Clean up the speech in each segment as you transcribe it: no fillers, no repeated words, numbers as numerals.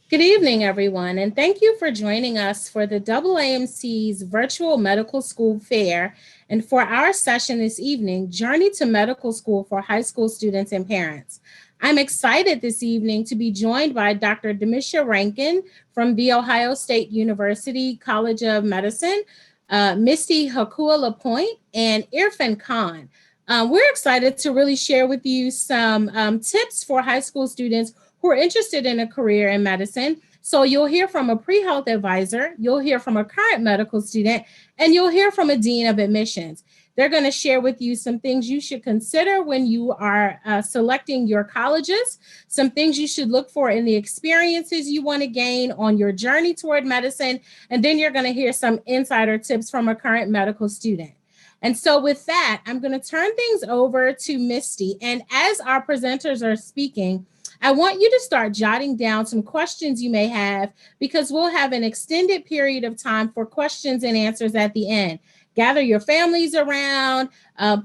Good evening, everyone, and thank you for joining us for the AAMC's Virtual Medical School Fair and for our session this evening, Journey to Medical School for High School Students and Parents. I'm excited this evening to be joined by Dr. Demisha Rankin from The Ohio State University College of Medicine, Misty Hakua LaPointe, and Irfan Khan. We're excited to really share with you some tips for high school students who are interested in a career in medicine. So you'll hear from a pre-health advisor, you'll hear from a current medical student, and you'll hear from a dean of admissions. They're going to share with you some things you should consider when you are selecting your colleges, some things you should look for in the experiences you want to gain on your journey toward medicine, and then you're going to hear some insider tips from a current medical student. And so with that, I'm going to turn things over to Misty. And as our presenters are speaking, I want you to start jotting down some questions you may have because we'll have an extended period of time for questions and answers at the end. Gather your families around,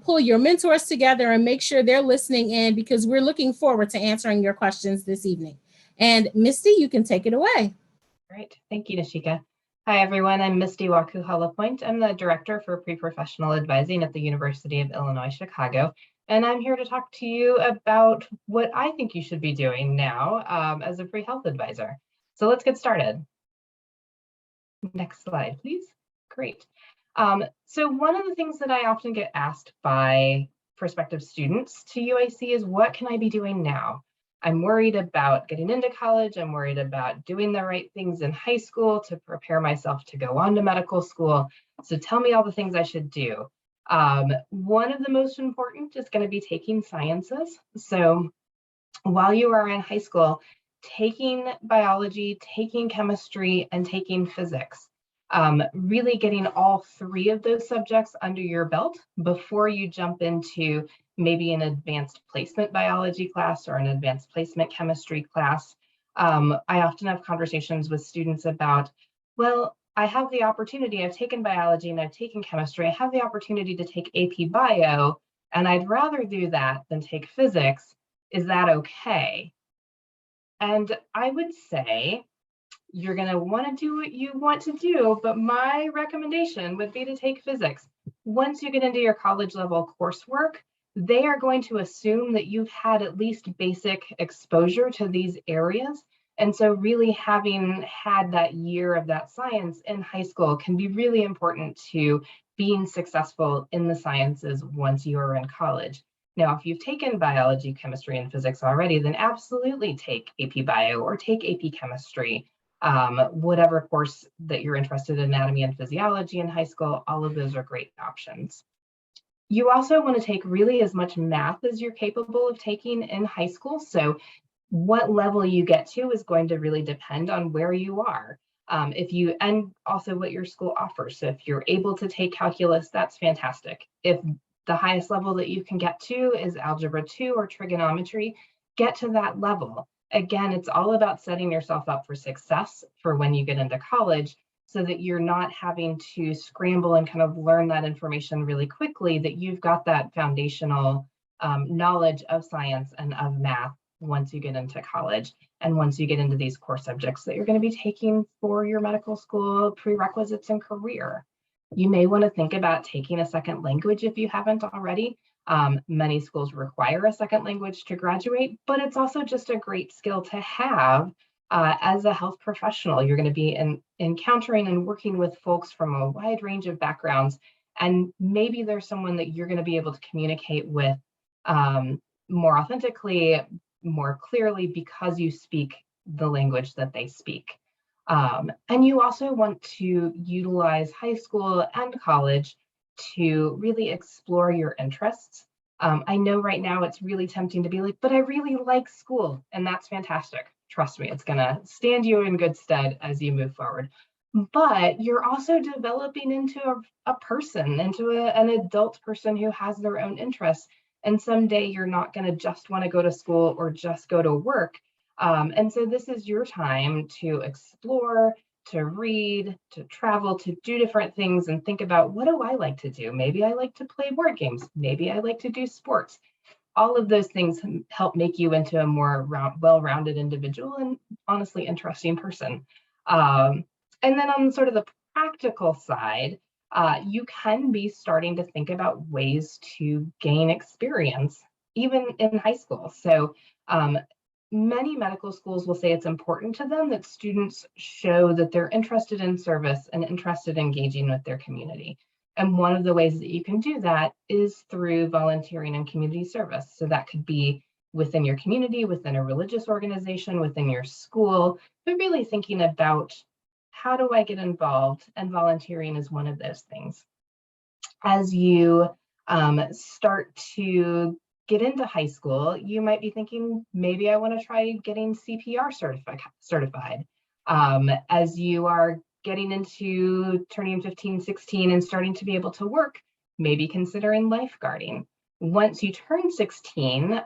pull your mentors together, and make sure they're listening in because we're looking forward to answering your questions this evening. And Misty, you can take it away. Great. Thank you, Nishika. Hi, everyone. I'm Misty Wakuha LaPointe. I'm the Director for Pre-Professional Advising at the University of Illinois, Chicago. And I'm here to talk to you about what I think you should be doing now as a pre-health advisor. So let's get started. Next slide, please. Great. So one of the things that I often get asked by prospective students to UIC is, what can I be doing now? I'm worried about getting into college. I'm worried about doing the right things in high school to prepare myself to go on to medical school. So tell me all the things I should do. One of the most important is going to be taking sciences. So while you are in high school, taking biology, taking chemistry, and taking physics. Really getting all three of those subjects under your belt before you jump into maybe an advanced placement biology class or an advanced placement chemistry class. I often have conversations with students about, well, I have the opportunity, I've taken biology and I've taken chemistry, I have the opportunity to take AP Bio, and I'd rather do that than take physics. Is that okay? And I would say, you're going to want to do what you want to do, but my recommendation would be to take physics. Once you get into your college level coursework, they are going to assume that you've had at least basic exposure to these areas. And so really having had that year of that science in high school can be really important to being successful in the sciences once you are in college. Now, if you've taken biology, chemistry, and physics already, then absolutely take AP Bio or take AP Chemistry. Whatever course that you're interested in, anatomy and physiology in high school, all of those are great options. You also want to take really as much math as you're capable of taking in high school. So what level you get to is going to really depend on where you are. And also what your school offers. So if you're able to take calculus, that's fantastic. If the highest level that you can get to is algebra 2 or trigonometry, get to that level. Again, it's all about setting yourself up for success for when you get into college so that you're not having to scramble and kind of learn that information really quickly, that you've got that foundational knowledge of science and of math once you get into college and once you get into these core subjects that you're going to be taking for your medical school prerequisites and career. You may want to think about taking a second language if you haven't already. Many schools require a second language to graduate, but it's also just a great skill to have as a health professional. You're going to be encountering and working with folks from a wide range of backgrounds, and maybe there's someone that you're going to be able to communicate with more authentically, more clearly, because you speak the language that they speak. And you also want to utilize high school and college to really explore your interests. I know right now it's really tempting to be like, but I really like school, and that's fantastic. Trust me, it's gonna stand you in good stead as you move forward. But you're also developing into a person, into an adult person who has their own interests. And someday you're not gonna just wanna go to school or just go to work. And so this is your time to explore, to read, to travel, to do different things and think about, what do I like to do? Maybe I like to play board games. Maybe I like to do sports. all of those things help make you into a more well-rounded individual and honestly interesting person. And then on sort of the practical side, you can be starting to think about ways to gain experience, even in high school. So many medical schools will say it's important to them that students show that they're interested in service and interested in engaging with their community. And one of the ways that you can do that is through volunteering and community service. So that could be within your community, within a religious organization, within your school, but really thinking about how do I get involved? And volunteering is one of those things. As you start to get into high school, you might be thinking, maybe I want to try getting CPR certified. As you are getting into turning 15, 16 and starting to be able to work, maybe considering lifeguarding. Once you turn 16,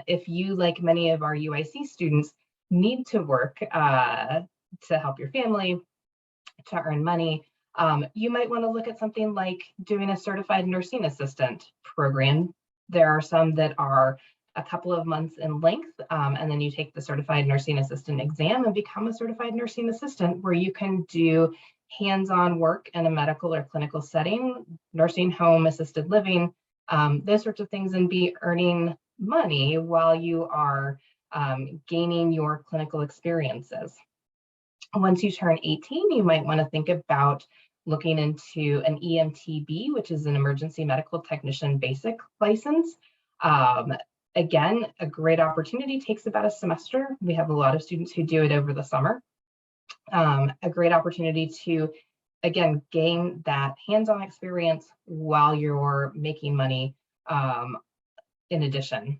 if you, like many of our UIC students, need to work to help your family, to earn money, you might want to look at something like doing a certified nursing assistant program. There are some that are a couple of months in length, and then you take the certified nursing assistant exam and become a certified nursing assistant, where you can do hands-on work in a medical or clinical setting, nursing home, assisted living, those sorts of things, and be earning money while you are gaining your clinical experiences. Once you turn 18, you might want to think about looking into an EMTB, which is an emergency medical technician basic license. Again, a great opportunity, takes about a semester. We have a lot of students who do it over the summer. A great opportunity to, again, gain that hands-on experience while you're making money in addition.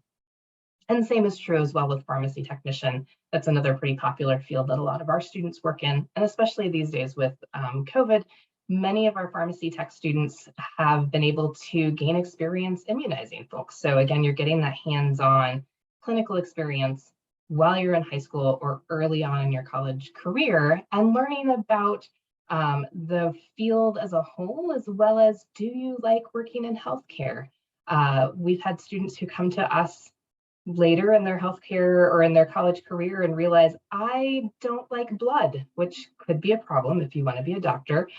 And the same is true as well with pharmacy technician. That's another pretty popular field that a lot of our students work in. And especially these days with COVID, many of our pharmacy tech students have been able to gain experience immunizing folks. So again, you're getting that hands-on clinical experience while you're in high school or early on in your college career, and learning about the field as a whole, as well as, do you like working in healthcare? We've had students who come to us later in their healthcare or in their college career and realize, I don't like blood, which could be a problem if you want to be a doctor.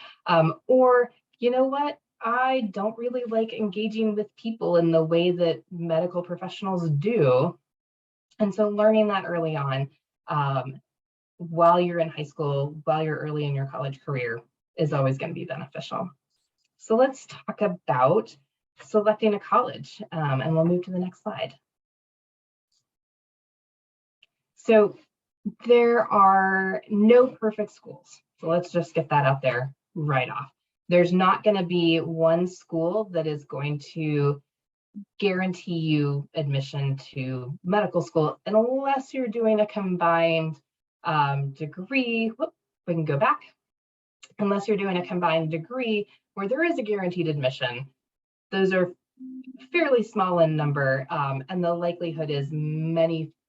Or, you know what, I don't really like engaging with people in the way that medical professionals do. And so learning that early on, while you're in high school, while you're early in your college career, is always going to be beneficial. So let's talk about selecting a college, and we'll move to the next slide. So there are no perfect schools. So let's just get that out there right off. There's not going to be one school that is going to guarantee you admission to medical school unless you're doing a combined degree. Whoop, we can go back. Unless you're doing a combined degree where there is a guaranteed admission. Those are fairly small in number, and the likelihood is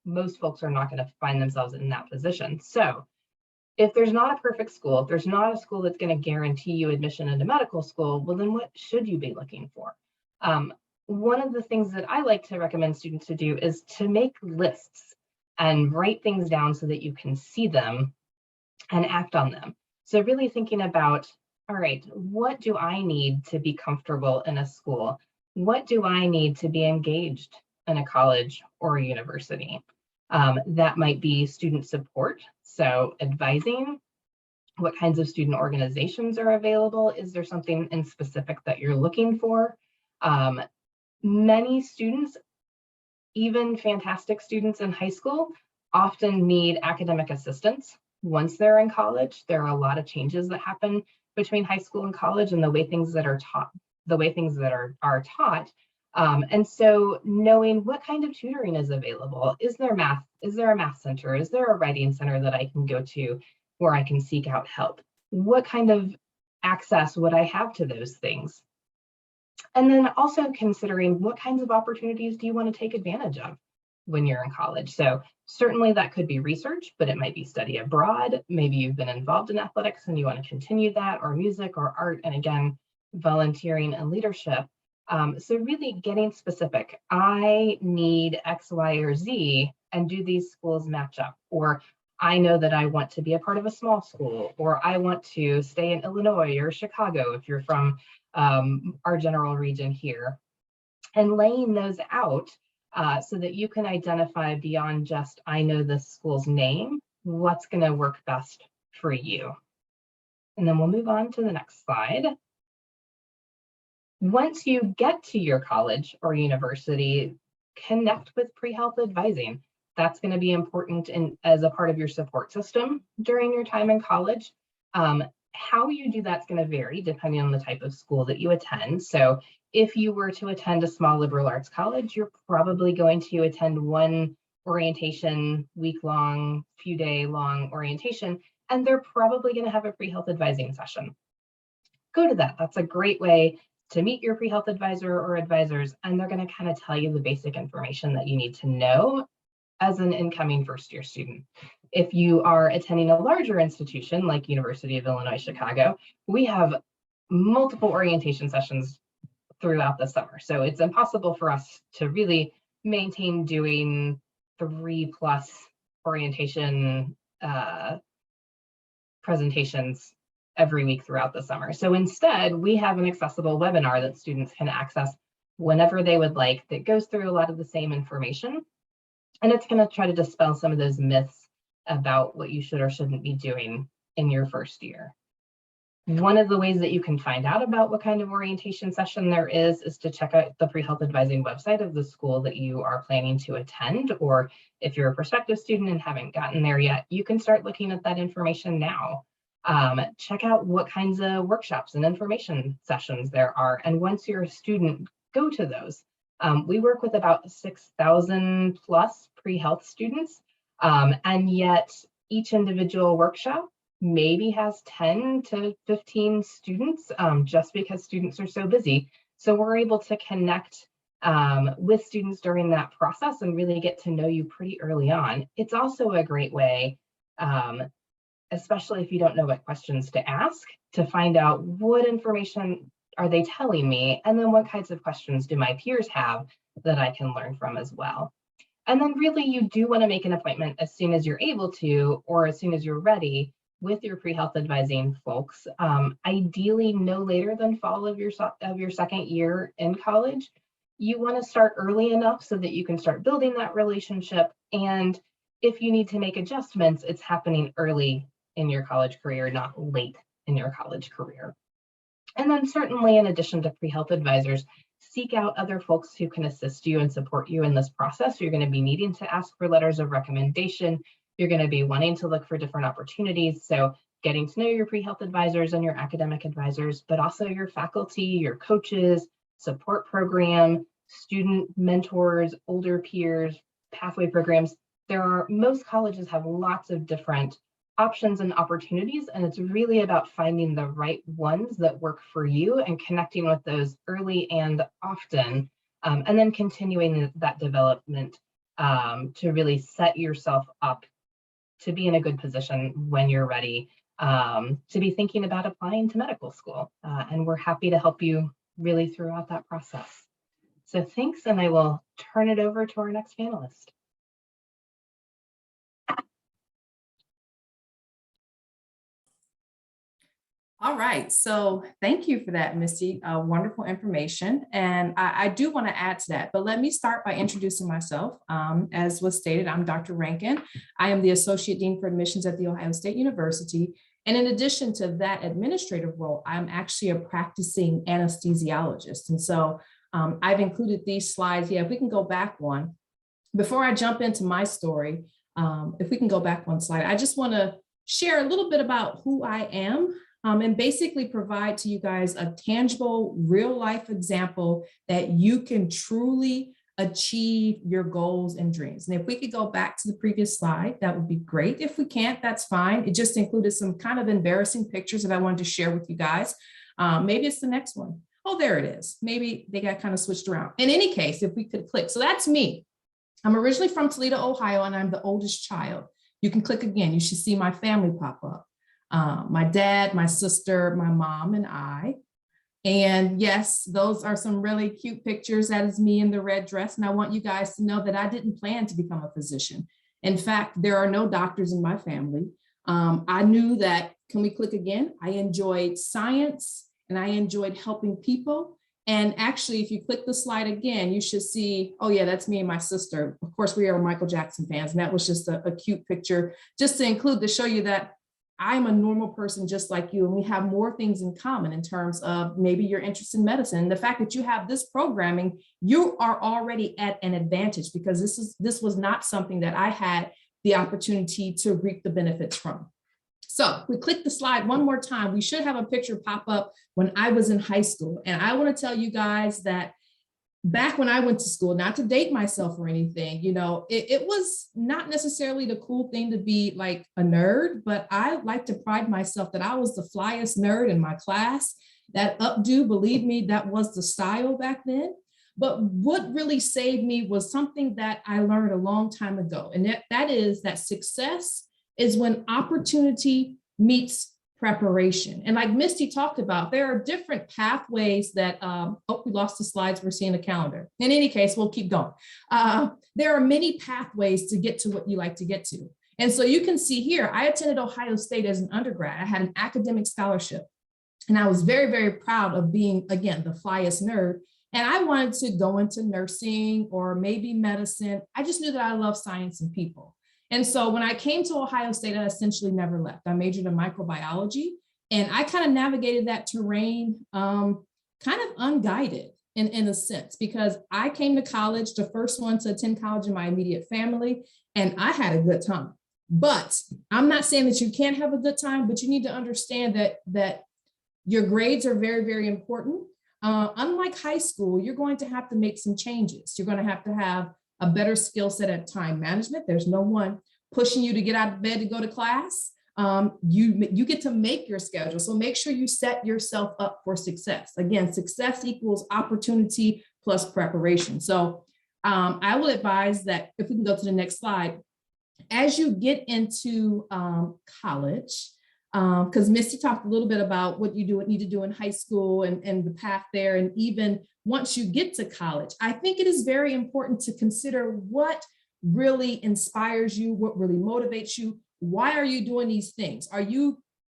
most folks are not going to find themselves in that position. So if there's not a perfect school, if there's not a school that's going to guarantee you admission into medical school, well, then what should you be looking for? One of the things that I like to recommend students to do is to make lists and write things down so that you can see them and act on them. So really thinking about, all right, what do I need to be comfortable in a school? What do I need to be engaged in a college or a university? That might be student support, so advising. What kinds of student organizations are available? Is there something in specific that you're looking for? Many students, even fantastic students in high school, often need academic assistance once they're in college. There are a lot of changes that happen between high school and college, and the way things that are taught, are taught. And so knowing what kind of tutoring is available. Is there math? Is there a math center? Is there a writing center that I can go to where I can seek out help? What kind of access would I have to those things? And then also considering what kinds of opportunities do you want to take advantage of when you're in college? So certainly that could be research, but it might be study abroad. Maybe you've been involved in athletics and you want to continue that, or music or art, and again, volunteering and leadership. So really getting specific. I need X, Y, or Z, and do these schools match up? Or I know that I want to be a part of a small school, or I want to stay in Illinois or Chicago if you're from our general region here. And laying those out so that you can identify beyond just, I know this school's name, what's going to work best for you. And then we'll move on to the next slide. Once you get to your college or university, connect with pre-health advising. That's going to be important as a part of your support system during your time in college. How you do that's going to vary depending on the type of school that you attend. So if you were to attend a small liberal arts college, you're probably going to attend one orientation, week-long, few-day-long orientation, and they're probably going to have a pre-health advising session. Go to that. That's a great way to meet your pre-health advisor or advisors, and they're going to kind of tell you the basic information that you need to know as an incoming first-year student. If you are attending a larger institution like University of Illinois Chicago, we have multiple orientation sessions throughout the summer. So it's impossible for us to really maintain doing 3+ orientation presentations every week throughout the summer. So instead, we have an accessible webinar that students can access whenever they would like that goes through a lot of the same information. And it's going to try to dispel some of those myths about what you should or shouldn't be doing in your first year. One of the ways that you can find out about what kind of orientation session there is to check out the pre-health advising website of the school that you are planning to attend. Or if you're a prospective student and haven't gotten there yet, you can start looking at that information now. Check out what kinds of workshops and information sessions there are. And once you're a student, go to those. We work with about 6,000 plus pre-health students, and yet each individual workshop maybe has 10 to 15 students, just because students are so busy. So we're able to connect with students during that process and really get to know you pretty early on. It's also a great way, especially if you don't know what questions to ask, to find out what information are they telling me, and then what kinds of questions do my peers have that I can learn from as well. And then really you do want to make an appointment as soon as you're able to, or as soon as you're ready with your pre-health advising folks, ideally no later than fall of your second year in college. You want to start early enough so that you can start building that relationship. And if you need to make adjustments, it's happening early in your college career, not late in your college career. And then certainly in addition to pre-health advisors, seek out other folks who can assist you and support you in this process. You're going to be needing to ask for letters of recommendation. You're going to be wanting to look for different opportunities. So getting to know your pre-health advisors and your academic advisors, but also your faculty, your coaches, support program, student mentors, older peers, pathway programs. Most colleges have lots of different options and opportunities, and it's really about finding the right ones that work for you and connecting with those early and often, and then continuing that development to really set yourself up to be in a good position when you're ready to be thinking about applying to medical school. And we're happy to help you really throughout that process. So thanks, and I will turn it over to our next panelist. All right, so thank you for that, Misty. Wonderful information. And I do want to add to that, but let me start by introducing myself. As was stated, I'm Dr. Rankin. I am the Associate Dean for Admissions at The Ohio State University. And in addition to that administrative role, I'm actually a practicing anesthesiologist. And so I've included these slides. Yeah, if we can go back one. Before I jump into my story, if we can go back one slide, I just want to share a little bit about who I am. And basically provide to you guys a tangible, real life example that you can truly achieve your goals and dreams. And if we could go back to the previous slide, that would be great. If we can't, that's fine. It just included some kind of embarrassing pictures that I wanted to share with you guys. Maybe it's the next one. Oh, there it is. Maybe they got kind of switched around. In any case, if we could click. So that's me. I'm originally from Toledo, Ohio, and I'm the oldest child. You can click again. You should see my family pop up. My dad, my sister, my mom, and I. And yes, those are some really cute pictures. That is me in the red dress. And I want you guys to know that I didn't plan to become a physician. In fact, there are no doctors in my family. I knew that, can we click again? I enjoyed science and I enjoyed helping people. And actually, if you click the slide again, you should see, oh yeah, that's me and my sister. Of course, we are Michael Jackson fans. And that was just a cute picture just to include, to show you that I'm a normal person just like you, and we have more things in common in terms of maybe your interest in medicine. The fact that you have this programming, you are already at an advantage, because this was not something that I had the opportunity to reap the benefits from. So we click the slide one more time. We should have a picture pop up when I was in high school. And I want to tell you guys that back when I went to school, not to date myself or anything, you know, it was not necessarily the cool thing to be like a nerd, but I like to pride myself that I was the flyest nerd in my class. That updo, believe me, that was the style back then. But what really saved me was something that I learned a long time ago. And that is that success is when opportunity meets preparation. And like Misty talked about, there are different pathways that, oh, we lost the slides, we're seeing the calendar. In any case, we'll keep going. There are many pathways to get to what you like to get to. And so you can see here, I attended Ohio State as an undergrad. I had an academic scholarship. And I was very, very proud of being, again, the flyest nerd. And I wanted to go into nursing or maybe medicine. I just knew that I love science and people. And so when I came to Ohio State, I essentially never left. I majored in microbiology, and I kind of navigated that terrain kind of unguided in a sense, because I came to college, the first one to attend college in my immediate family, and I had a good time. But I'm not saying that you can't have a good time, but you need to understand that your grades are very, very important. Unlike high school, you're going to have to make some changes. You're going to have a better skill set at time management. There's no one pushing you to get out of bed to go to class. You get to make your schedule. So make sure you set yourself up for success. Again, success equals opportunity plus preparation. So I will advise that, if we can go to the next slide, as you get into college, because Misty talked a little bit about what you need to do in high school and the path there. And even once you get to college, I think it is very important to consider what really inspires you, what really motivates you. Why are you doing these things? Are you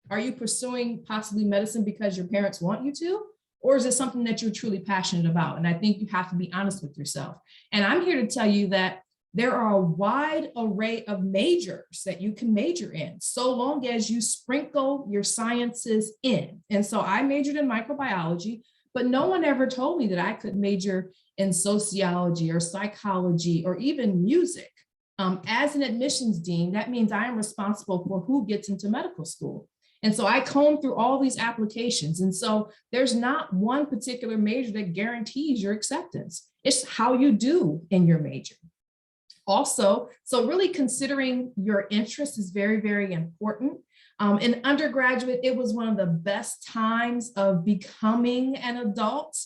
pursuing possibly medicine because your parents want you to? Or is it something that you're truly passionate about? And I think you have to be honest with yourself. And I'm here to tell you that there are a wide array of majors that you can major in, so long as you sprinkle your sciences in. And so I majored in microbiology, but no one ever told me that I could major in sociology or psychology or even music. As an admissions dean, that means I am responsible for who gets into medical school. And so I comb through all these applications. And so there's not one particular major that guarantees your acceptance. It's how you do in your major. Also, so really considering your interests is very, very important. In undergraduate, it was one of the best times of becoming an adult.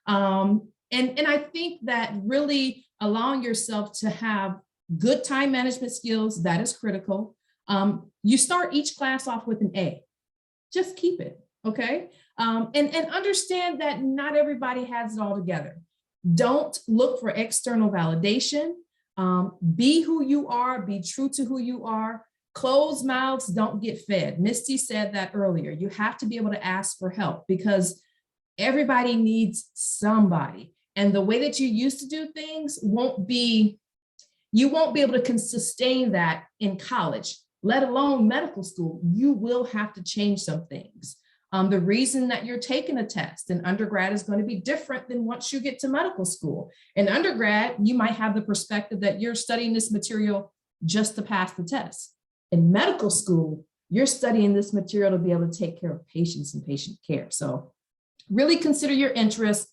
And I think that really allowing yourself to have good time management skills, that is critical. You start each class off with an A. Just keep it, okay? And understand that not everybody has it all together. Don't look for external validation. Be who you are, be true to who you are. Closed mouths don't get fed. Misty said that earlier. You have to be able to ask for help, because everybody needs somebody. And the way that you used to do things you won't be able to sustain that in college, let alone medical school. You will have to change some things. The reason that you're taking a test in undergrad is going to be different than once you get to medical school. In undergrad, you might have the perspective that you're studying this material just to pass the test. In medical school, you're studying this material to be able to take care of patients and patient care. So really consider your interests.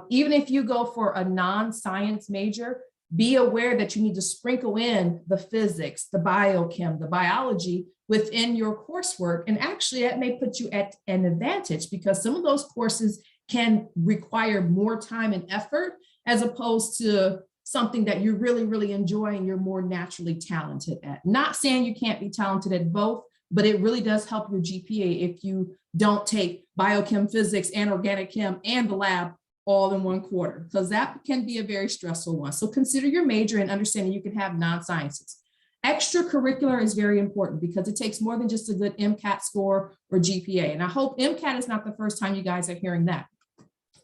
Even if you go for a non-science major, be aware that you need to sprinkle in the physics, the biochem, the biology within your coursework. And actually that may put you at an advantage, because some of those courses can require more time and effort as opposed to something that you really, really enjoy and you're more naturally talented at. Not saying you can't be talented at both, but it really does help your GPA if you don't take biochem, physics, and organic chem and the lab all in one quarter, because that can be a very stressful one. So consider your major and understanding you can have non-sciences. Extracurricular is very important because it takes more than just a good MCAT score or GPA. And I hope MCAT is not the first time you guys are hearing that.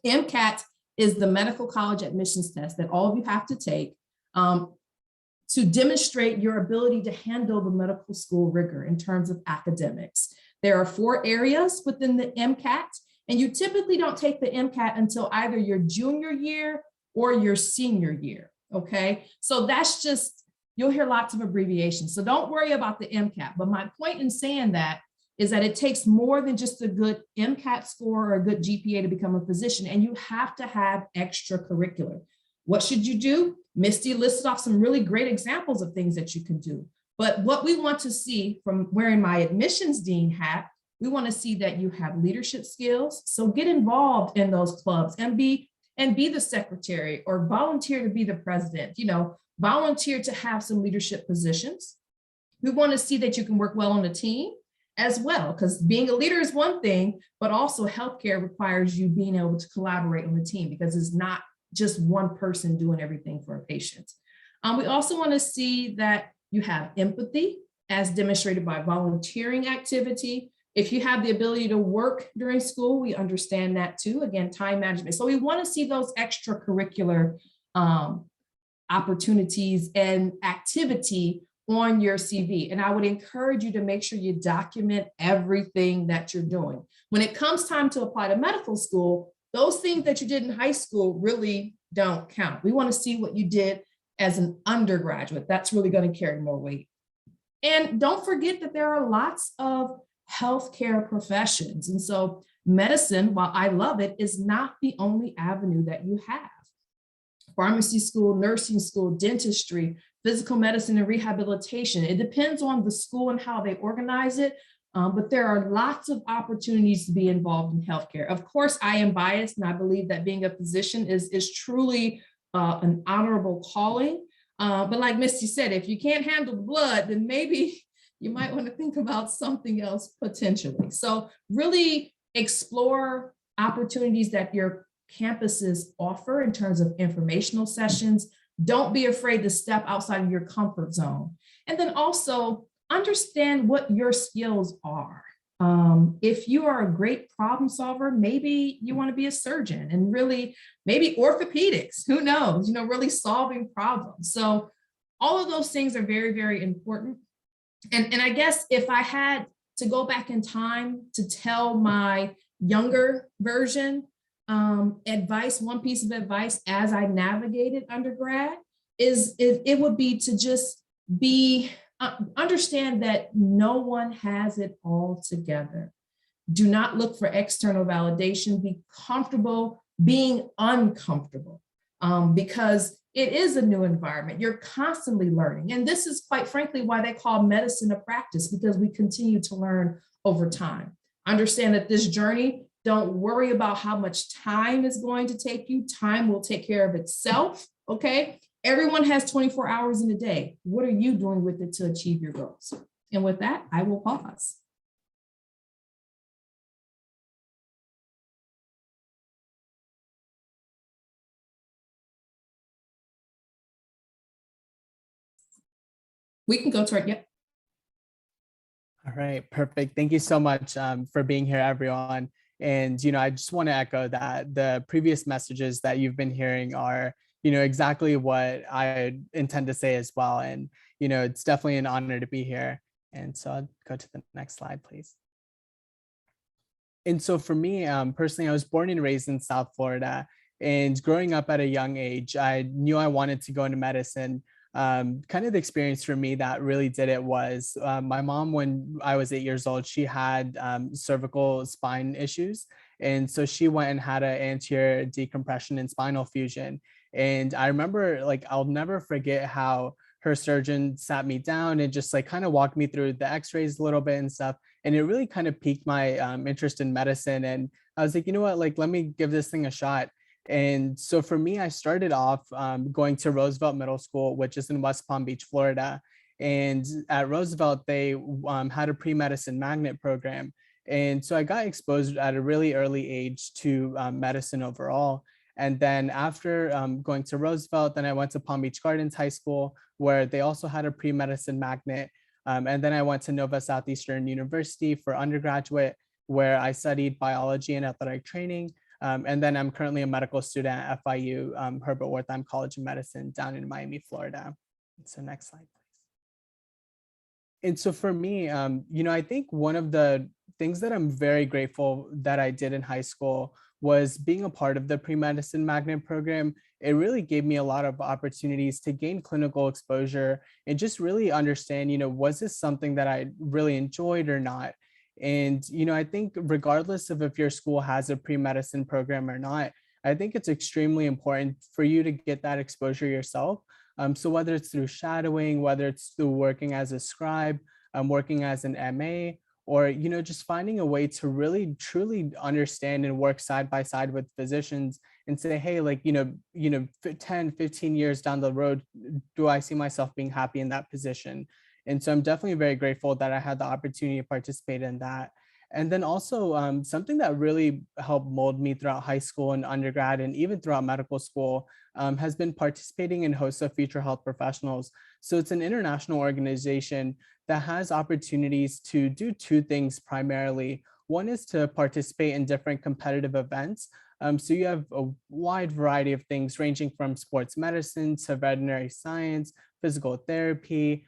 MCAT is the medical college admissions test that all of you have to take to demonstrate your ability to handle the medical school rigor in terms of academics. There are 4 areas within the MCAT, and you typically don't take the MCAT until either your junior year or your senior year, okay? So that's just, you'll hear lots of abbreviations. So don't worry about the MCAT, but my point in saying that is that it takes more than just a good MCAT score or a good GPA to become a physician, and you have to have extracurricular. What should you do? Misty listed off some really great examples of things that you can do. But what we want to see from wearing my admissions dean hat, we want to see that you have leadership skills. So get involved in those clubs and be the secretary or volunteer to be the president, volunteer to have some leadership positions. We want to see that you can work well on a team as well, because being a leader is one thing, but also healthcare requires you being able to collaborate on the team because it's not just one person doing everything for a patient. We also want to see that you have empathy as demonstrated by volunteering activity. If you have the ability to work during school, we understand that too. Again, time management. So we want to see those extracurricular opportunities and activity on your CV. And I would encourage you to make sure you document everything that you're doing. When it comes time to apply to medical school, those things that you did in high school really don't count. We want to see what you did as an undergraduate. That's really going to carry more weight. And don't forget that there are lots of healthcare professions. And so medicine, while I love it, is not the only avenue that you have. Pharmacy school, nursing school, dentistry, physical medicine and rehabilitation. It depends on the school and how they organize it, but there are lots of opportunities to be involved in healthcare. Of course, I am biased and I believe that being a physician is truly an honorable calling. But like Misty said, if you can't handle the blood, then maybe you might want to think about something else potentially. So really explore opportunities that your campuses offer in terms of informational sessions. Don't be afraid to step outside of your comfort zone. And then also understand what your skills are. If you are a great problem solver, maybe you want to be a surgeon and really maybe orthopedics, who knows, really solving problems. So all of those things are very, very important. And I guess if I had to go back in time to tell my younger version advice, one piece of advice as I navigated undergrad is it would be to just understand that no one has it all together. Do not look for external validation. Be comfortable being uncomfortable because it is a new environment. You're constantly learning. And this is quite frankly why they call medicine a practice, because we continue to learn over time. Understand that this journey, don't worry about how much time is going to take you. Time will take care of itself, okay? Everyone has 24 hours in a day. What are you doing with it to achieve your goals? And with that, I will pause. We can go to our, yep. All right, perfect. Thank you so much for being here, everyone. And, I just want to echo that the previous messages that you've been hearing are, exactly what I intend to say as well. And, it's definitely an honor to be here. And so I'll go to the next slide, please. And so for me, personally, I was born and raised in South Florida. And growing up at a young age, I knew I wanted to go into medicine. Kind of the experience for me that really did it was my mom, when I was 8 years old, she had cervical spine issues. And so she went and had an anterior decompression and spinal fusion. And I remember, I'll never forget how her surgeon sat me down and just kind of walked me through the x-rays a little bit and stuff. And it really kind of piqued my interest in medicine. And I was like, you know what, let me give this thing a shot. And so for me, I started off going to Roosevelt Middle School, which is in West Palm Beach, Florida. And at Roosevelt, they had a pre-medicine magnet program. And so I got exposed at a really early age to medicine overall. And then after going to Roosevelt, then I went to Palm Beach Gardens High School, where they also had a pre-medicine magnet. And then I went to Nova Southeastern University for undergraduate, where I studied biology and athletic training. And then I'm currently a medical student at FIU, Herbert Wertheim College of Medicine down in Miami, Florida. So next slide, please. And so for me, I think one of the things that I'm very grateful that I did in high school was being a part of the pre-medicine magnet program. It really gave me a lot of opportunities to gain clinical exposure and just really understand, was this something that I really enjoyed or not? And, I think regardless of if your school has a pre-medicine program or not, I think it's extremely important for you to get that exposure yourself. So whether it's through shadowing, whether it's through working as a scribe, working as an MA, or just finding a way to really truly understand and work side by side with physicians and say, hey, 10, 15 years down the road, do I see myself being happy in that position? And so I'm definitely very grateful that I had the opportunity to participate in that. And then also something that really helped mold me throughout high school and undergrad and even throughout medical school has been participating in HOSA Future Health Professionals. So it's an international organization that has opportunities to do two things primarily. One is to participate in different competitive events. So you have a wide variety of things ranging from sports medicine to veterinary science, physical therapy,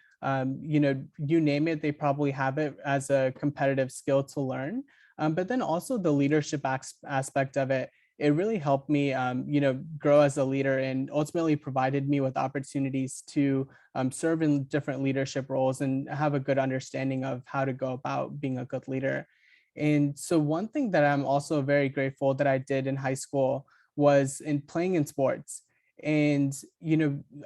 you name it, they probably have it as a competitive skill to learn. But then also the leadership aspect of it, it really helped me, grow as a leader and ultimately provided me with opportunities to serve in different leadership roles and have a good understanding of how to go about being a good leader. And so one thing that I'm also very grateful that I did in high school was in playing in sports. And,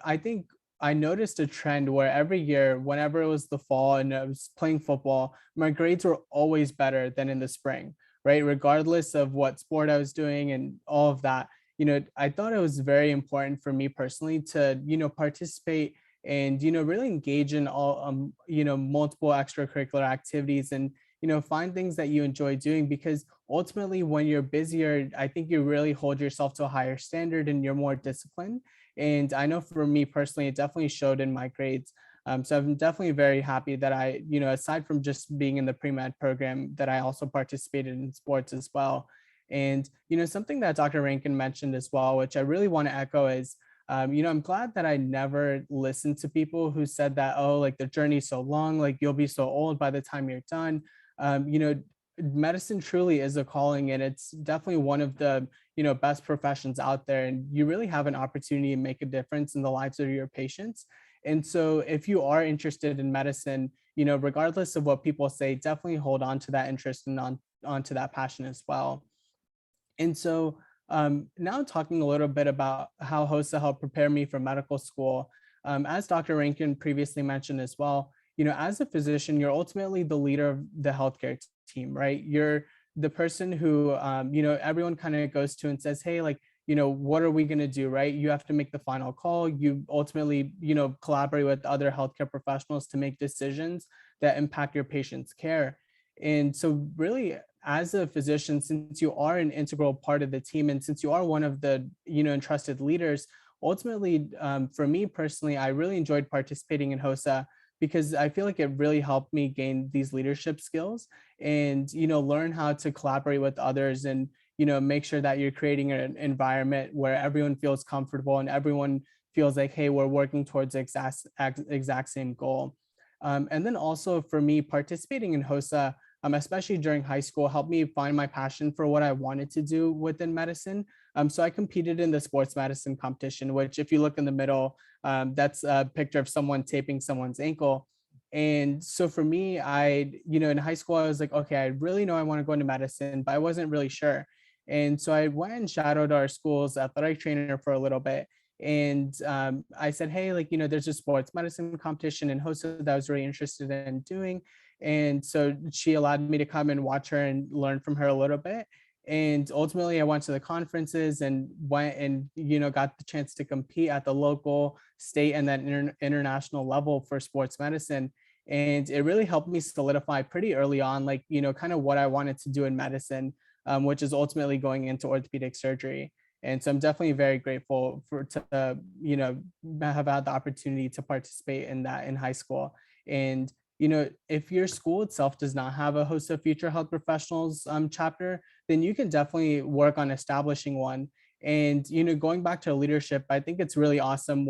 I think I noticed a trend where every year, whenever it was the fall and I was playing football, my grades were always better than in the spring, right? Regardless of what sport I was doing and all of that, I thought it was very important for me personally to, participate and, really engage in all, multiple extracurricular activities and, find things that you enjoy doing because ultimately when you're busier, I think you really hold yourself to a higher standard and you're more disciplined. And I know for me personally, it definitely showed in my grades. So I'm definitely very happy that I, aside from just being in the pre-med program, that I also participated in sports as well. And, something that Dr. Rankin mentioned as well, which I really want to echo is, I'm glad that I never listened to people who said that, oh, like the journey's so long, like you'll be so old by the time you're done. Medicine truly is a calling and it's definitely one of the best professions out there, and you really have an opportunity to make a difference in the lives of your patients. And so if you are interested in medicine, regardless of what people say, definitely hold on to that interest and on to that passion as well. And so now talking a little bit about how HOSA helped prepare me for medical school, as Dr. Rankin previously mentioned as well, as a physician, you're ultimately the leader of the healthcare team, right? You're the person who, everyone kind of goes to and says, hey, like, what are we going to do, right? You have to make the final call. You ultimately, collaborate with other healthcare professionals to make decisions that impact your patient's care. And so really, as a physician, since you are an integral part of the team and since you are one of the, entrusted leaders, ultimately, for me personally, I really enjoyed participating in HOSA because I feel like it really helped me gain these leadership skills and, learn how to collaborate with others and, make sure that you're creating an environment where everyone feels comfortable and everyone feels like, hey, we're working towards the exact same goal. And then also for me, participating in HOSA, especially during high school, helped me find my passion for what I wanted to do within medicine. So I competed in the sports medicine competition, which if you look in the middle, that's a picture of someone taping someone's ankle. And so for me, in high school, I was like, okay, I really know I want to go into medicine, but I wasn't really sure. And so I went and shadowed our school's athletic trainer for a little bit. And I said, hey, like, there's a sports medicine competition in HOSA that I was really interested in doing. And so she allowed me to come and watch her and learn from her a little bit. And ultimately I went to the conferences and went and, got the chance to compete at the local, state, and then international level for sports medicine. And it really helped me solidify pretty early on, like, kind of what I wanted to do in medicine, which is ultimately going into orthopedic surgery. And so I'm definitely very grateful to have had the opportunity to participate in that in high school. And if your school itself does not have a host of future health professionals chapter, then you can definitely work on establishing one. And going back to leadership, I think it's really awesome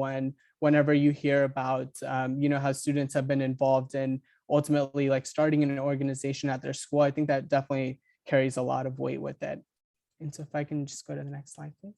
whenever you hear about how students have been involved in ultimately like starting an organization at their school. I think that definitely carries a lot of weight with it. And so if I can just go to the next slide, please.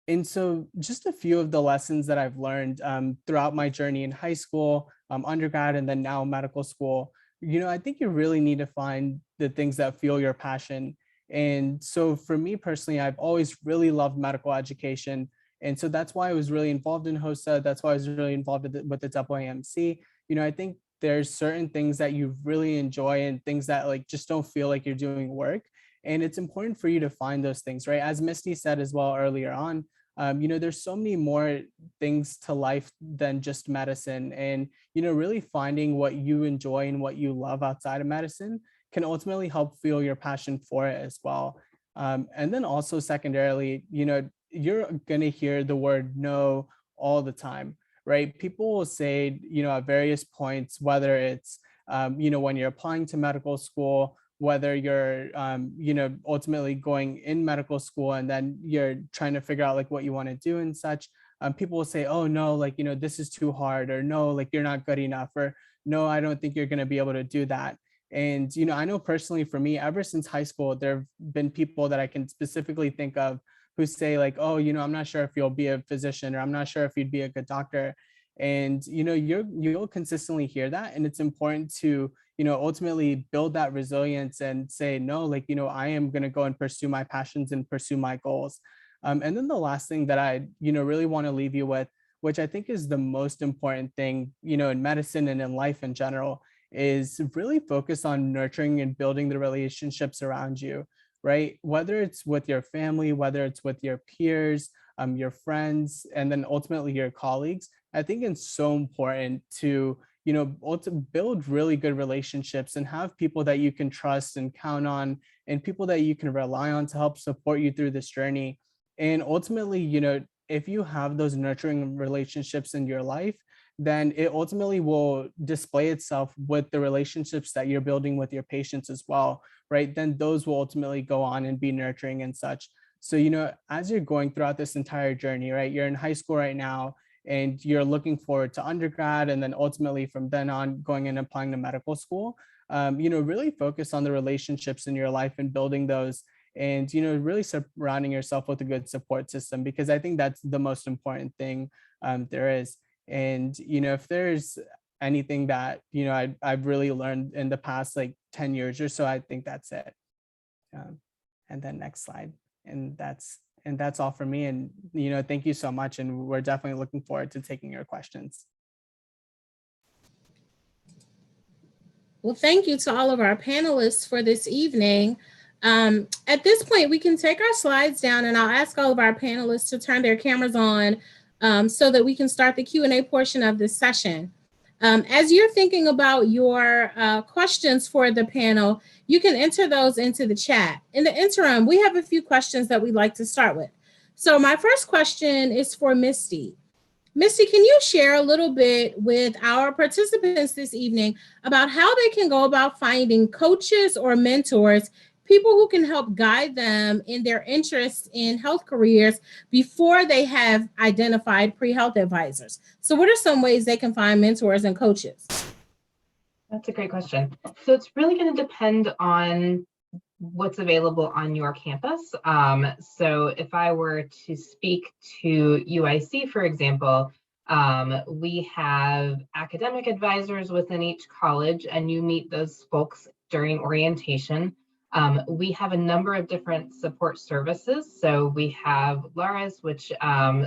And so just a few of the lessons that I've learned throughout my journey in high school, undergrad, and then now medical school, I think you really need to find the things that fuel your passion. And so for me personally, I've always really loved medical education. And so that's why I was really involved in HOSA. That's why I was really involved with the AAMC. I think there's certain things that you really enjoy and things that like just don't feel like you're doing work. And it's important for you to find those things, right? As Misty said as well earlier on, there's so many more things to life than just medicine. And, really finding what you enjoy and what you love outside of medicine can ultimately help fuel your passion for it as well. And then also secondarily, you're going to hear the word no all the time, right? People will say, at various points, whether it's, when you're applying to medical school, whether you're, ultimately going in medical school and then you're trying to figure out like what you want to do and such. People will say, oh no, like, this is too hard, or no, like you're not good enough, or no, I don't think you're going to be able to do that. And, I know personally for me, ever since high school, there have been people that I can specifically think of who say like, oh, I'm not sure if you'll be a physician, or I'm not sure if you'd be a good doctor. And, you'll consistently hear that. And it's important to, ultimately build that resilience and say, no, like, I am going to go and pursue my passions and pursue my goals. And then the last thing that I, really want to leave you with, which I think is the most important thing, in medicine and in life in general, is really focus on nurturing and building the relationships around you, right? Whether it's with your family, whether it's with your peers, your friends, and then ultimately your colleagues. I think it's so important to, to build really good relationships and have people that you can trust and count on, and people that you can rely on to help support you through this journey. And ultimately, if you have those nurturing relationships in your life, then it ultimately will display itself with the relationships that you're building with your patients as well, right? Then those will ultimately go on and be nurturing and such. So, as you're going throughout this entire journey, right, you're in high school right now, and you're looking forward to undergrad, and then ultimately from then on going and applying to medical school, really focus on the relationships in your life and building those, and really surrounding yourself with a good support system, because I think that's the most important thing there is. And if there's anything that I've really learned in the past like 10 years or so, I think that's it. And then next slide. And that's all for me. And thank you so much, and we're definitely looking forward to taking your questions. Well, thank you to all of our panelists for this evening. At this point, we can take our slides down, and I'll ask all of our panelists to turn their cameras on so that we can start the Q&A portion of this session. As you're thinking about your questions for the panel, you can enter those into the chat. In the interim, we have a few questions that we'd like to start with. So my first question is for Misty. Misty, can you share a little bit with our participants this evening about how they can go about finding coaches or mentors, people who can help guide them in their interests in health careers before they have identified pre-health advisors? So what are some ways they can find mentors and coaches? That's a great question. So it's really going to depend on what's available on your campus. So if I were to speak to UIC, for example, we have academic advisors within each college, and you meet those folks during orientation. We have a number of different support services. So we have LARAS, which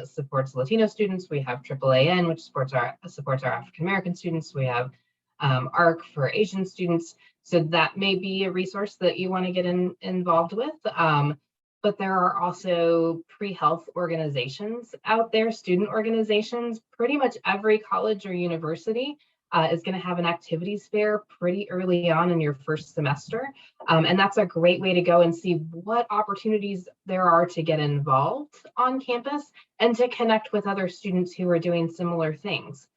supports Latino students. We have AAAN, which supports our African-American students. We have ARC for Asian students. So that may be a resource that you want to get involved with. But there are also pre-health organizations out there, student organizations. Pretty much every college or university is going to have an activities fair pretty early on in your first semester. And that's a great way to go and see what opportunities there are to get involved on campus and to connect with other students who are doing similar things.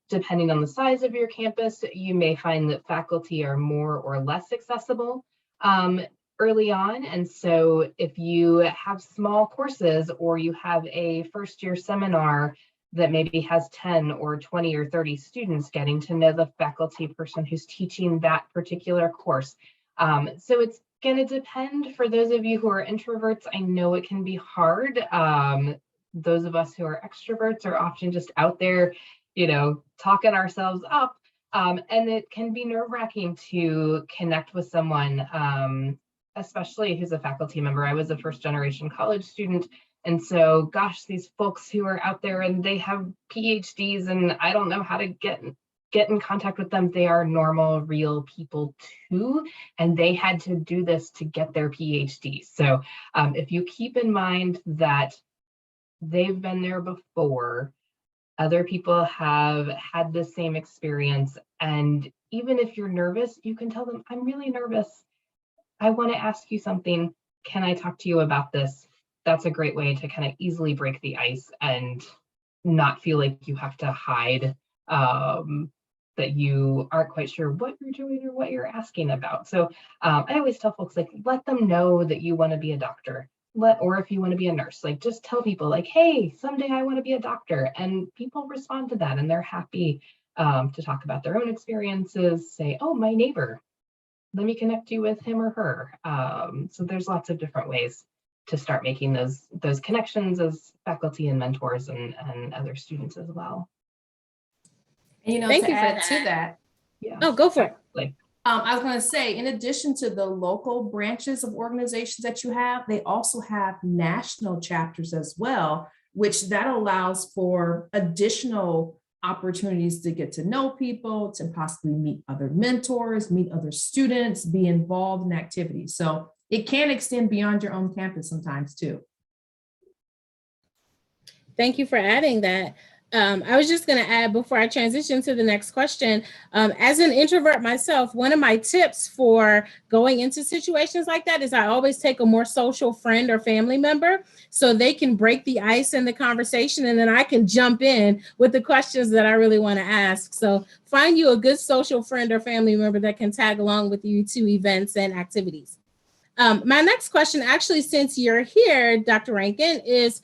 Depending on the size of your campus, you may find that faculty are more or less accessible early on. And so if you have small courses or you have a first year seminar that maybe has 10 or 20 or 30 students, getting to know the faculty person who's teaching that particular course. So it's going to depend. For those of you who are introverts, I know it can be hard. Those of us who are extroverts are often just out there, talking ourselves up. And it can be nerve-wracking to connect with someone, especially who's a faculty member. I was a first generation college student. And so, gosh, these folks who are out there and they have PhDs and I don't know how to get in contact with them. They are normal, real people too. And they had to do this to get their PhD. So if you keep in mind that they've been there before, other people have had the same experience. And even if you're nervous, you can tell them, I'm really nervous. I want to ask you something. Can I talk to you about this? That's a great way to kind of easily break the ice and not feel like you have to hide that you aren't quite sure what you're doing or what you're asking about. So I always tell folks, like, let them know that you want to be a doctor. Or if you want to be a nurse, like, just tell people, like, hey, someday I want to be a doctor. And people respond to that and they're happy to talk about their own experiences, say, oh, my neighbor, let me connect you with him or her. So there's lots of different ways to start making those connections as faculty and mentors and other students as well. And, Thank to you for add that. to that, Yeah. Oh, go for it. I was going to say, in addition to the local branches of organizations that you have, they also have national chapters as well, which that allows for additional opportunities to get to know people, to possibly meet other mentors, meet other students, be involved in activities. So it can extend beyond your own campus sometimes too. Thank you for adding that. I was just going to add before I transition to the next question, as an introvert myself, one of my tips for going into situations like that is I always take a more social friend or family member so they can break the ice in the conversation, and then I can jump in with the questions that I really want to ask. So find you a good social friend or family member that can tag along with you to events and activities. My next question, actually, since you're here, Dr. Rankin, is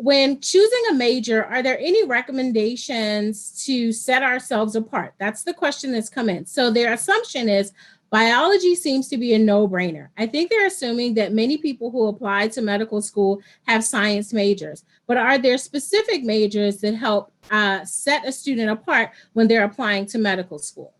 when choosing a major, are there any recommendations to set ourselves apart? That's the question that's come in. So their assumption is biology seems to be a no-brainer. I think they're assuming that many people who apply to medical school have science majors, but are there specific majors that help set a student apart when they're applying to medical school?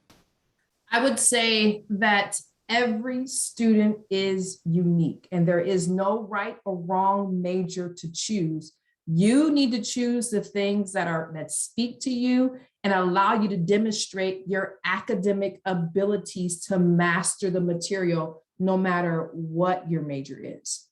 I would say that every student is unique and there is no right or wrong major to choose. You need to choose the things that speak to you and allow you to demonstrate your academic abilities to master the material, no matter what your major is.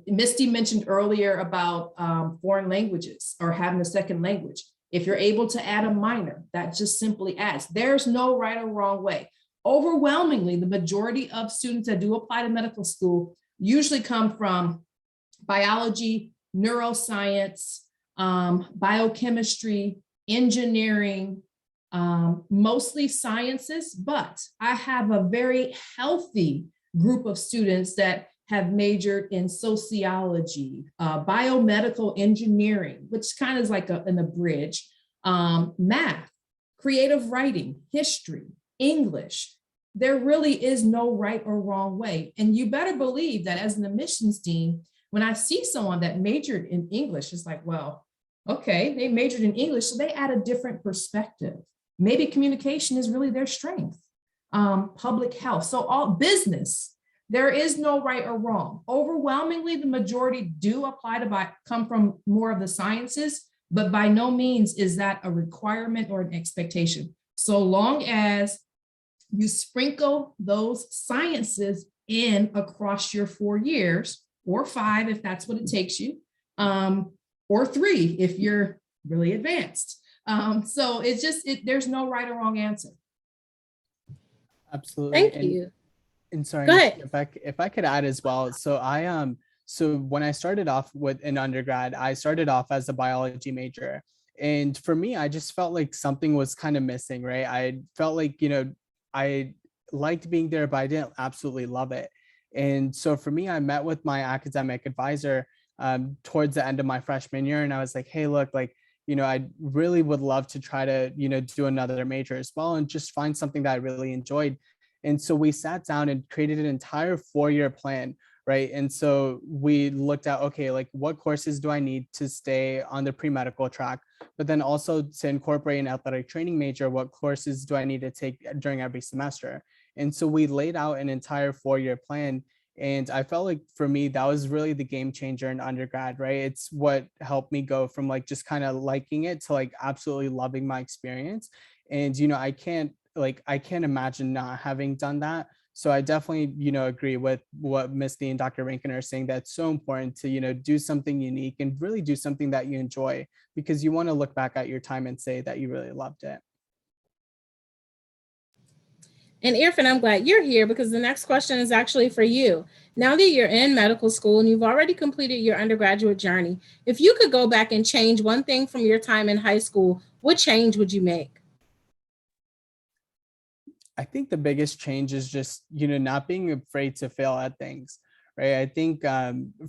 Misty mentioned earlier about foreign languages or having a second language. If you're able to add a minor, that just simply adds. There's no right or wrong way. Overwhelmingly, the majority of students that do apply to medical school usually come from biology, neuroscience, biochemistry, engineering, mostly sciences, but I have a very healthy group of students that have majored in sociology, biomedical engineering, which kind of is like an abridged, math, creative writing, history, English. There really is no right or wrong way. And you better believe that as an admissions dean, when I see someone that majored in English, it's like, well, okay, they majored in English, so they add a different perspective. Maybe communication is really their strength. Public health, so all business, there is no right or wrong. Overwhelmingly, the majority do apply to come from more of the sciences, but by no means is that a requirement or an expectation. so long as you sprinkle those sciences in across your 4 years, or 5 if that's what it takes you, or 3 if you're really advanced. So it's just, there's no right or wrong answer. Absolutely. Thank you. And sorry, Go ahead. if I could add as well. So when I started off with an undergrad, I started off as a biology major. And for me, I just felt like something was kind of missing, right? I felt like, I liked being there, but I didn't absolutely love it. And so for me, I met with my academic advisor towards the end of my freshman year. And I was like, hey, look, like, I really would love to try to, do another major as well and just find something that I really enjoyed. And so we sat down and created an entire 4-year plan, right? And so we looked at, okay, like what courses do I need to stay on the pre-medical track? But then also to incorporate an athletic training major, what courses do I need to take during every semester? And so we laid out an entire 4-year plan. And I felt like for me, that was really the game changer in undergrad, right? It's what helped me go from like just kind of liking it to like absolutely loving my experience. And, I can't imagine not having done that. So I definitely, agree with what Misty and Dr. Rankin are saying. That's so important to, do something unique and really do something that you enjoy, because you want to look back at your time and say that you really loved it. And Irfan, I'm glad you're here because the next question is actually for you. Now that you're in medical school and you've already completed your undergraduate journey, if you could go back and change one thing from your time in high school, what change would you make? I think the biggest change is just, not being afraid to fail at things, right? I think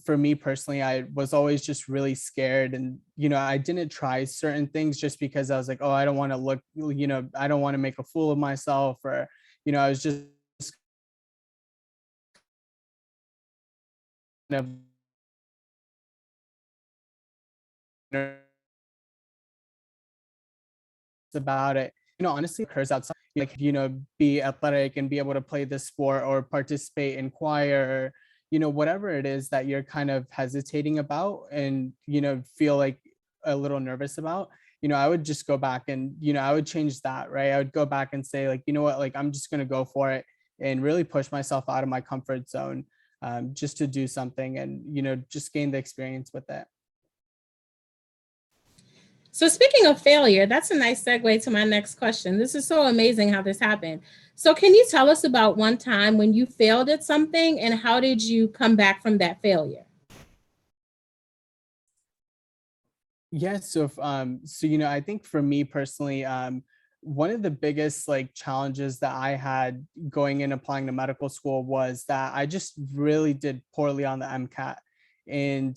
for me personally, I was always just really scared, and, I didn't try certain things just because I was like, oh, I don't want to look, I don't want to make a fool of myself, or, I was just kind of nervous about it. Honestly, it occurs outside, like, be athletic and be able to play the sport or participate in choir, or, whatever it is that you're kind of hesitating about and, feel like a little nervous about, I would just go back and, I would change that, right? I would go back and say, like, you know what, like, I'm just going to go for it and really push myself out of my comfort zone, just to do something and, just gain the experience with it. So speaking of failure, that's a nice segue to my next question. This is so amazing how this happened. So can you tell us about one time when you failed at something and how did you come back from that failure? Yeah, so I think for me personally, one of the biggest like challenges that I had going in applying to medical school was that I just really did poorly on the MCAT. And,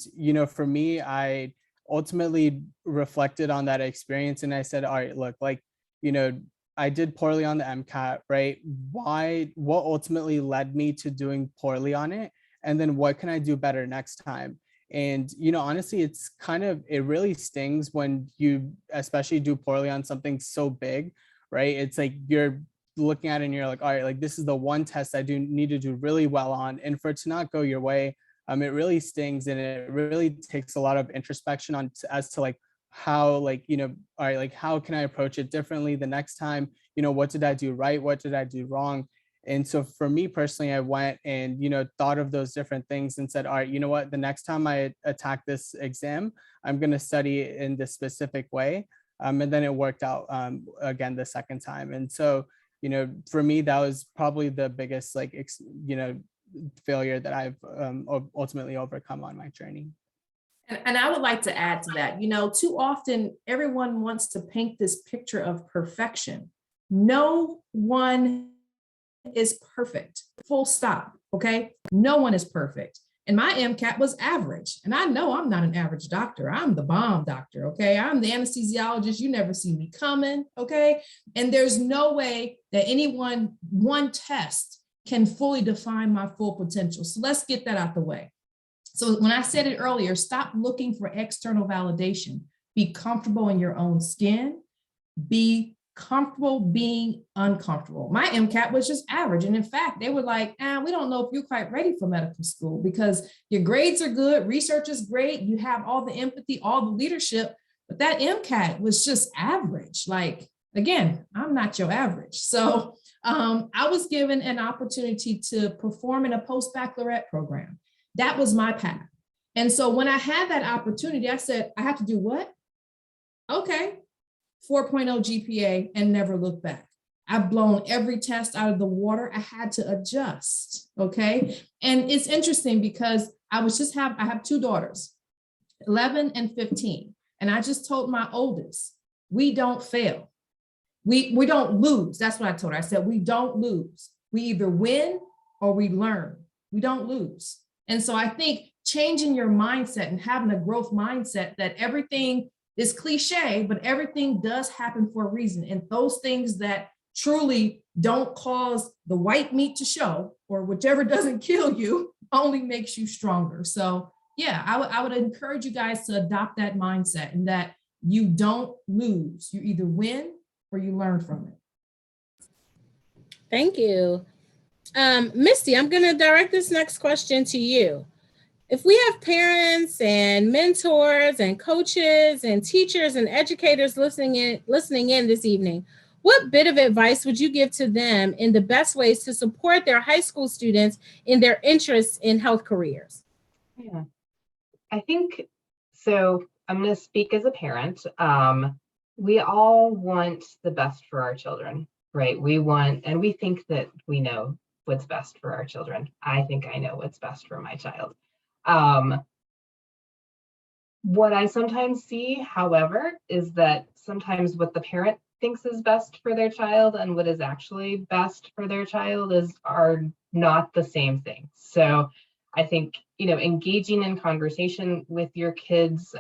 for me, I ultimately reflected on that experience and I said, all right, look, like, you know, I did poorly on the MCAT, right? What ultimately led me to doing poorly on it? And then what can I do better next time? And, honestly, it really stings when you especially do poorly on something so big, right? It's like you're looking at it and you're like, all right, like this is the one test I do need to do really well on. And for it to not go your way, it really stings, and it really takes a lot of introspection as to like how, like, all right, like how can I approach it differently the next time? What did I do right? What did I do wrong? And so for me personally, I went and, thought of those different things and said, all right, you know what, the next time I attack this exam, I'm going to study in this specific way. And then it worked out again the second time. And so, for me, that was probably the biggest, like, failure that I've ultimately overcome on my journey. And I would like to add to that, too often everyone wants to paint this picture of perfection. No one is perfect, full stop. Okay. No one is perfect. And my MCAT was average. And I know I'm not an average doctor. I'm the bomb doctor. Okay. I'm the anesthesiologist. You never see me coming. Okay. And there's no way that one test can fully define my full potential. So let's get that out the way. So when I said it earlier, stop looking for external validation. Be comfortable in your own skin. Be comfortable being uncomfortable. My MCAT was just average. And in fact, they were like, we don't know if you're quite ready for medical school because your grades are good, research is great, you have all the empathy, all the leadership, but that MCAT was just average. Like, Again, I'm not your average. So I was given an opportunity to perform in a post-baccalaureate program. That was my path. And so when I had that opportunity, I said, I have to do what? Okay, 4.0 GPA and never look back. I've blown every test out of the water. I had to adjust. Okay. And it's interesting because I have two daughters, 11 and 15. And I just told my oldest, we don't fail. We don't lose. That's what I told her. I said, we don't lose. We either win or we learn. We don't lose. And so I think changing your mindset and having a growth mindset that everything is cliche, but everything does happen for a reason. And those things that truly don't cause the white meat to show, or whichever doesn't kill you, only makes you stronger. So yeah, I would encourage you guys to adopt that mindset, and that you don't lose. You either win or you learn from it. Thank you. Misty, I'm going to direct this next question to you. If we have parents and mentors and coaches and teachers and educators listening in this evening, what bit of advice would you give to them in the best ways to support their high school students in their interests in health careers? Yeah, I think so. I'm going to speak as a parent. We all want the best for our children, right? We want, and we think that we know what's best for our children. I think I know what's best for my child. What I sometimes see, however, is that sometimes what the parent thinks is best for their child and what is actually best for their child are not the same thing. So I think, engaging in conversation with your kids,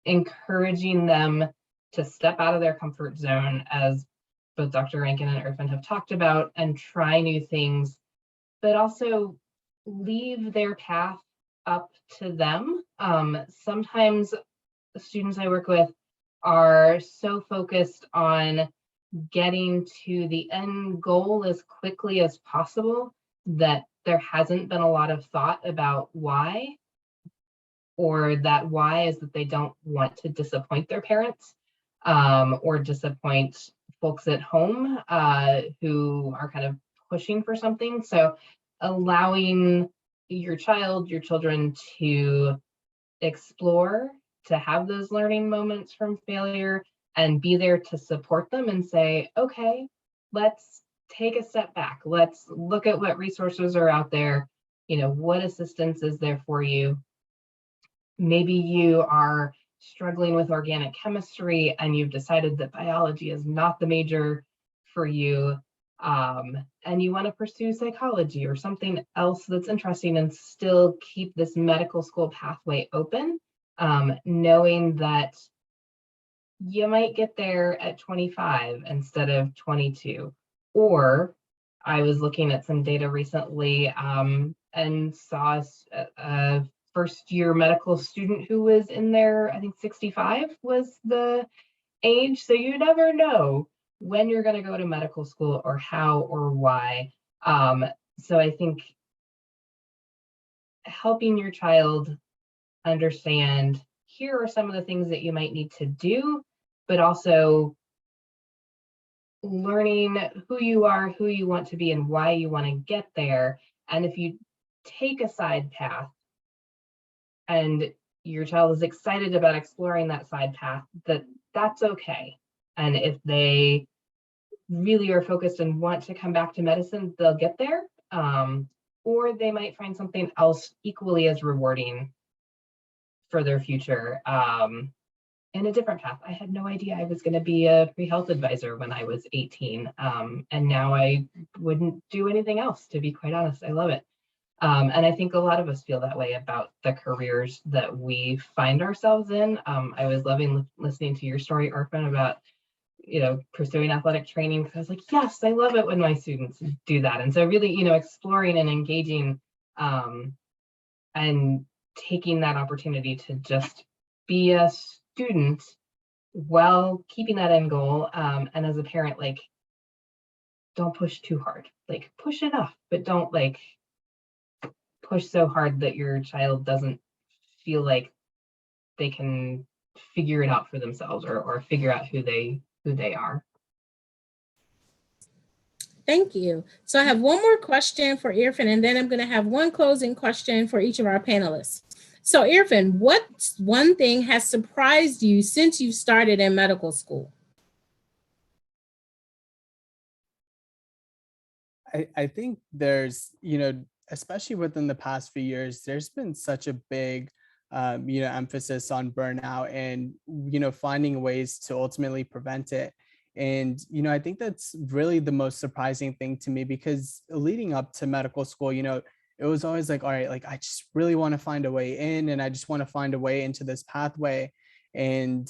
encouraging them to step out of their comfort zone, as both Dr. Rankin and Irfan have talked about, and try new things, but also leave their path up to them. Sometimes the students I work with are so focused on getting to the end goal as quickly as possible that there hasn't been a lot of thought about why, or that why is that they don't want to disappoint their parents, or disappoint folks at home who are kind of pushing for something. So allowing your children to explore, to have those learning moments from failure, and be there to support them and say, okay, let's take a step back. Let's look at what resources are out there. What assistance is there for you? Maybe you are struggling with organic chemistry and you've decided that biology is not the major for you, and you want to pursue psychology or something else that's interesting and still keep this medical school pathway open, knowing that you might get there at 25 instead of 22. Or I was looking at some data recently and saw a first-year medical student who was in there, I think 65 was the age. So you never know when you're going to go to medical school or how or why. So I think helping your child understand, here are some of the things that you might need to do, but also learning who you are, who you want to be, and why you want to get there. And if you take a side path and your child is excited about exploring that side path, that's okay. And if they really are focused and want to come back to medicine, they'll get there. Or they might find something else equally as rewarding for their future, in a different path. I had no idea I was going to be a Prehealth advisor when I was 18. And now I wouldn't do anything else, to be quite honest. I love it. And I think a lot of us feel that way about the careers that we find ourselves in. I was loving listening to your story, Irfan, about pursuing athletic training, because I was like, yes, I love it when my students do that. And so really, exploring and engaging, and taking that opportunity to just be a student while keeping that end goal. And as a parent, don't push too hard. Push enough, but don't push so hard that your child doesn't feel like they can figure it out for themselves, or figure out who they are. Thank you. So I have one more question for Irfan, and then I'm going to have one closing question for each of our panelists. So Irfan, what one thing has surprised you since you started in medical school? I think there's, especially within the past few years, there's been such a big, emphasis on burnout and, finding ways to ultimately prevent it. And, I think that's really the most surprising thing to me, because leading up to medical school, it was always like, all right, like I just really want to find a way in, and I just want to find a way into this pathway. And,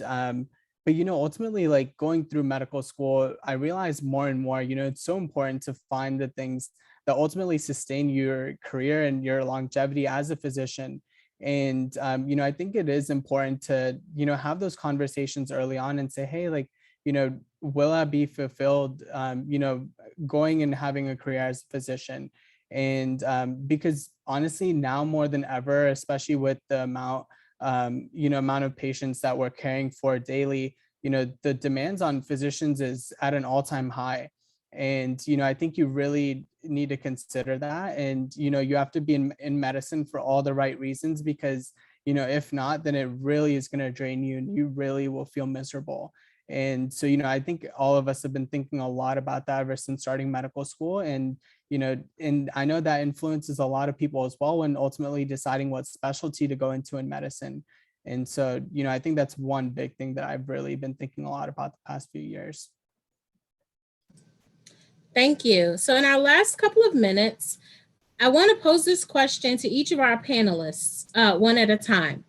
but ultimately, like going through medical school, I realized more and more, it's so important to find the things that ultimately sustain your career and your longevity as a physician. And I think it is important to have those conversations early on and say, hey, like, will I be fulfilled, going and having a career as a physician? And because honestly, now more than ever, especially with the amount of patients that we're caring for daily, the demands on physicians is at an all-time high. And I think you really need to consider that. And you have to be in medicine for all the right reasons, because if not, then it really is going to drain you and you really will feel miserable. And so I think all of us have been thinking a lot about that ever since starting medical school. And and I know that influences a lot of people as well when ultimately deciding what specialty to go into in medicine. And so, I think that's one big thing that I've really been thinking a lot about the past few years. Thank you. So in our last couple of minutes, I want to pose this question to each of our panelists, one at a time.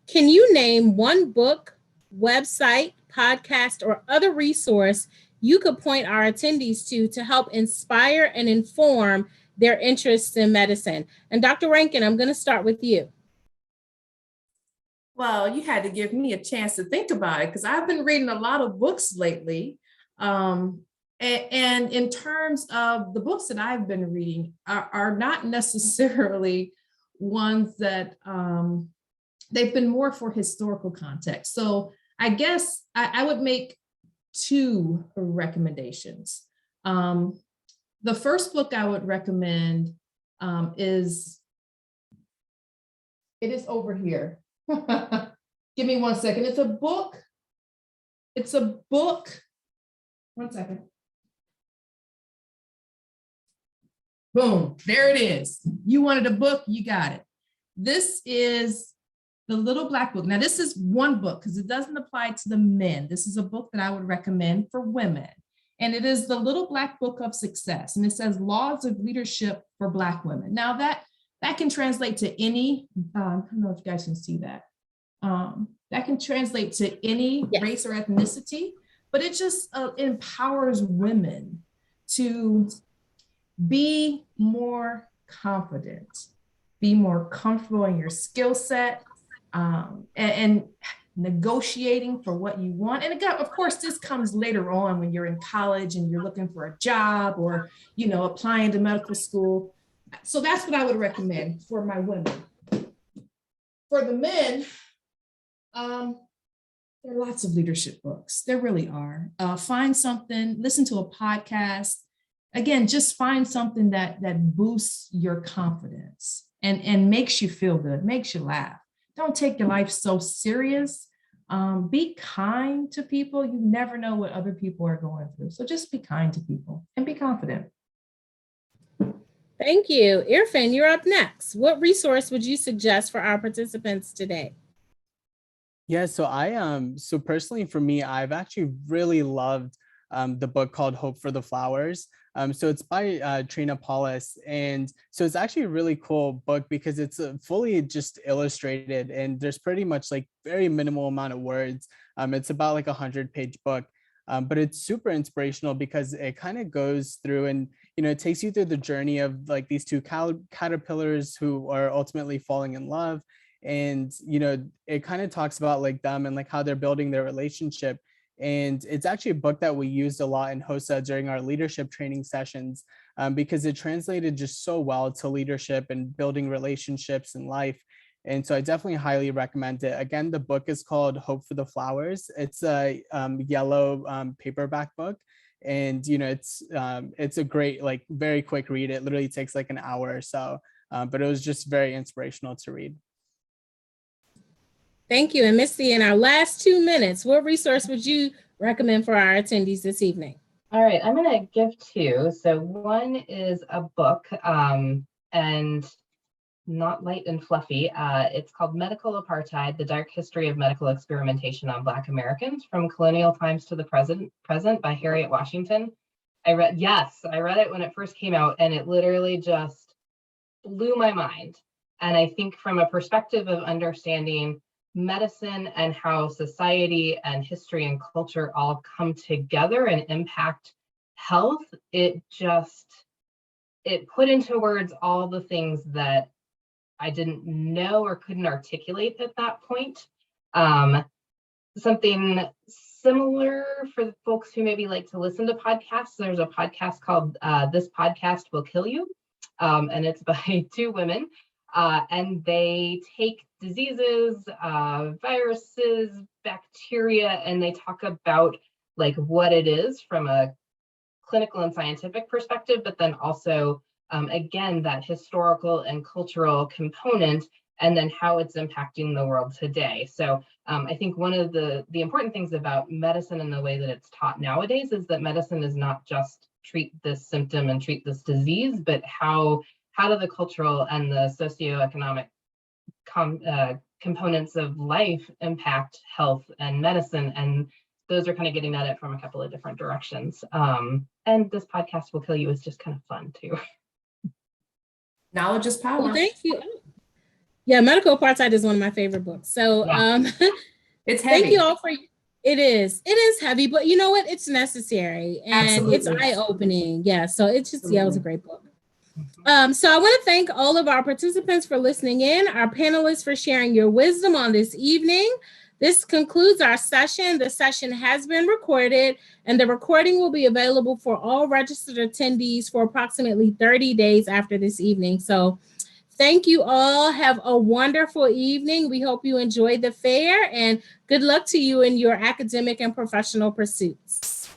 Can you name one book, website, podcast, or other resource you could point our attendees to help inspire and inform their interests in medicine? And Dr. Rankin, I'm going to start with you. Well, you had to give me a chance to think about it, because I've been reading a lot of books lately. And in terms of the books that I've been reading are not necessarily ones that they've been more for historical context. So I guess I would make two recommendations. The first book I would recommend is over here. Give me 1 second. It's a book. One second. Boom, there it is. You wanted a book, you got it. This is The Little Black Book. Now, this is one book because it doesn't apply to the men. This is a book that I would recommend for women. And it is The Little Black Book of Success. And it says Laws of Leadership for Black Women. Now, that can translate to any, I don't know if you guys can see that. That can translate to any race or ethnicity, but it just empowers women to be more confident, be more comfortable in your skill set, and negotiating for what you want. And again, of course, this comes later on when you're in college and you're looking for a job or, applying to medical school. So that's what I would recommend for my women. For the men, there are lots of leadership books. There really are. Find something, listen to a podcast. Again, just find something that boosts your confidence and makes you feel good, makes you laugh. Don't take your life so serious. Be kind to people. You never know what other people are going through. So just be kind to people and be confident. Thank you. Irfan, you're up next. What resource would you suggest for our participants today? Yeah, so personally for me, I've actually really loved the book called Hope for the Flowers. So it's by Trina Paulus. And so it's actually a really cool book because it's fully just illustrated and there's pretty much like very minimal amount of words. It's about like 100-page book, but it's super inspirational because it kind of goes through and, it takes you through the journey of like these two caterpillars who are ultimately falling in love. And, it kind of talks about like them and like how they're building their relationship. And it's actually a book that we used a lot in HOSA during our leadership training sessions because it translated just so well to leadership and building relationships in life. And so I definitely highly recommend it. Again, the book is called Hope for the Flowers. It's a yellow paperback book. And, it's a great, like very quick read. It literally takes like an hour or so, but it was just very inspirational to read. Thank you. And Misty, in our last 2 minutes, what resource would you recommend for our attendees this evening? All right, I'm going to give two. So one is a book, and not light and fluffy. It's called Medical Apartheid, The Dark History of Medical Experimentation on Black Americans from Colonial Times to the Present by Harriet Washington. I read it when it first came out, and it literally just blew my mind. And I think from a perspective of understanding medicine and how society and history and culture all come together and impact health, it put into words all the things that I didn't know or couldn't articulate at that point. Something similar for the folks who maybe like to listen to podcasts, there's a podcast called This Podcast Will Kill You, and it's by two women, and they take diseases, viruses, bacteria, and they talk about like what it is from a clinical and scientific perspective, but then also, again, that historical and cultural component, and then how it's impacting the world today. So I think one of the important things about medicine and the way that it's taught nowadays is that medicine is not just treat this symptom and treat this disease, but how do the cultural and the socioeconomic components of life impact health and medicine, and those are kind of getting at it from a couple of different directions. And This Podcast Will Kill You is just kind of fun too. Knowledge is power. Well, thank you. Yeah, Medical Apartheid is one of my favorite books. So It's heavy. thank you all for it is heavy, but you know what? It's necessary and Absolutely. it's eye-opening. Yeah. So it's just, it was a great book. So I want to thank all of our participants for listening in, our panelists for sharing your wisdom on this evening. This concludes our session. The session has been recorded, and the recording will be available for all registered attendees for approximately 30 days after this evening. So thank you all. Have a wonderful evening. We hope you enjoyed the fair, and good luck to you in your academic and professional pursuits.